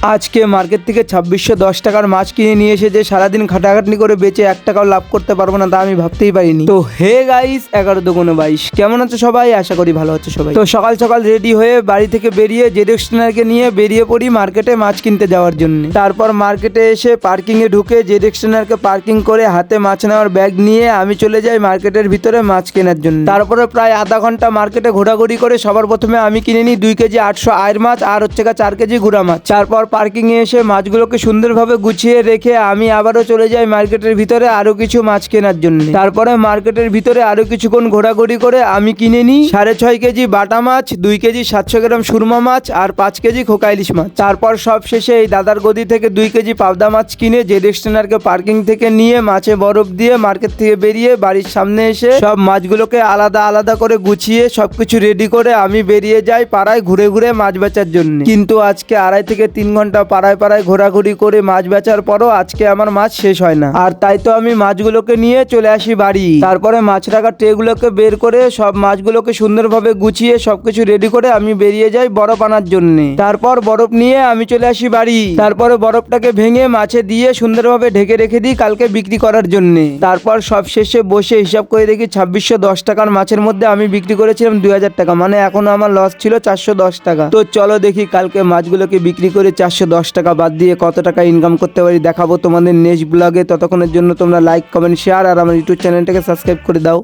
আজকে মার্কেট থেকে 2610 টাকার মাছ কিনে নিয়ে এসে যে সারাদিন খাটাখাটনি করে বেচে 1 টাকাও লাভ করতে পারবো না তা আমি ভাবতেই পারিনি। তো হে গাইস, 11×22 কেমন আছো সবাই? আশা করি ভালো আছো সবাই। তো সকাল সকাল রেডি হয়ে বাড়ি থেকে বেরিয়ে জেডেক্স টেনারকে নিয়ে বেরিয়ে পড়ি মার্কেটে মাছ কিনতে যাওয়ার জন্য। তারপর মার্কেটে এসে পার্কিং এ ঢুকে জেডেক্স টেনারকে পার্কিং করে হাতে মাছ নেওয়ার ব্যাগ নিয়ে আমি চলে যাই মার্কেটের ভিতরে মাছ কেনার জন্য। তারপরে প্রায় আধা ঘন্টা মার্কেটে ঘোরাঘুরি করে সবার প্রথমে আমি কিনে নিই 2 কেজি 800 আয়ের মাছ আর 4 কেজি গুড়া মাছ। তারপর পার্কিং এ এসে মাছগুলোকে সুন্দরভাবে গুছিয়ে রেখে আমি আবারও চলে যাই মার্কেটের ভিতরে আরো কিছু মাছ কেনার জন্য। তারপরে মার্কেটের ভিতরে আরো কিছুক্ষণ ঘোরাঘুরি করে আমি কিনে নিই 6.5 কেজি বাটা মাছ, 2 কেজি 700 গ্রাম সুরমা মাছ আর 5 কেজি খোকা ইলিশ মাছ। তারপর সব শেষে এই দাদার গদি থেকে 2 কেজি পাবদা মাছ কিনে জেডেক্স টেনারকে পার্কিং থেকে নিয়ে মাছে বরফ দিয়ে মার্কেট থেকে বেরিয়ে বাড়ির সামনে এসে সব মাছগুলোকে আলাদা আলাদা করে গুছিয়ে সবকিছু রেডি করে আমি বেরিয়ে যাই পাড়ায় ঘুরে ঘুরে মাছ বেচার জন্য। কিন্তু আজকে 2.5 থেকে 3 ঘন্টা পাড়ায় পাড়ায় ঘোরাঘুরি করে মাছ বেচার পরও আজকে আমার মাছ শেষ হয় না। আর তাই তো আমি মাছগুলোকে নিয়ে চলে আসি বাড়ি। তারপরে মাছ রাখার ট্রেগুলোকে বের করে সব মাছগুলোকে সুন্দরভাবে গুছিয়ে সবকিছু রেডি করে আমি বেরিয়ে যাই বরফ আনার জন্য। তারপর বরফ নিয়ে আমি চলে আসি বাড়ি। তারপরে বরফটাকে ভেঙে মাছে দিয়ে সুন্দরভাবে ঢেকে রেখে দিই কালকে বিক্রি করার জন্য। তারপর সব শেষে বসে হিসাব করে দেখি 2610 টাকার মাছের মধ্যে আমি বিক্রি করেছিলাম 2000 টাকা, মানে এখনো আমার লস ছিল 410 টাকা। তো চলো দেখি কালকে মাছগুলোকে বিক্রি করে 410 টাকা বাদ দিয়ে কত টাকা ইনকাম করতে পারি দেখাবো তোমাদের নেক্সট ব্লগে। ততক্ষণের জন্য তোমরা লাইক, কমেন্ট, শেয়ার আর আমার ইউটিউব চ্যানেলটাকে সাবস্ক্রাইব করে দাও।